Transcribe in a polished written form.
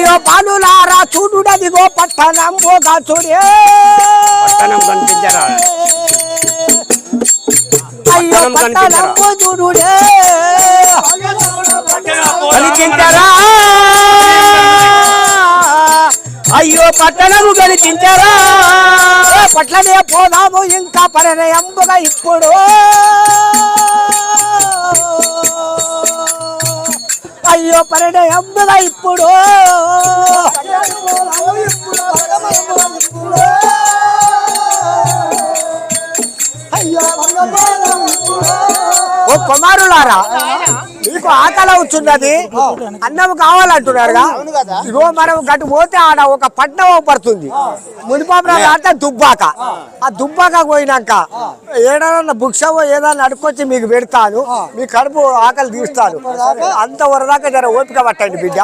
అయ్యో బాలులారా చూడుడదిగో పట్టణం పోగా చూడే పట్టణం కనిపించరా అయ్యో పట్టణం చూడుడే కనిపించరా అయ్యో పట్టణము కనిపించరా పట్లనే పోదాము ఇంకా పరిణయంబుగా ఇప్పుడు అయ్యో పరిణయంబుగా ఇప్పుడు ఓ కుమారులారా మీకు ఆకలి అవుతున్నది అన్నం కావాలంటున్నారుగా ఇగో మనం గట్టు పోతే ఆడ ఒక పట్నం పడుతుంది మునిపాపురం అంటే దుబ్బాక ఆ దుబ్బాక పోయినాక ఏదైనా బుక్సవో ఏదైనా అడుకొచ్చి మీకు పెడతాను మీ కడుపు ఆకలి తీస్తాను అంతవరదాకా జర ఓపిక పట్టండి బిడ్డ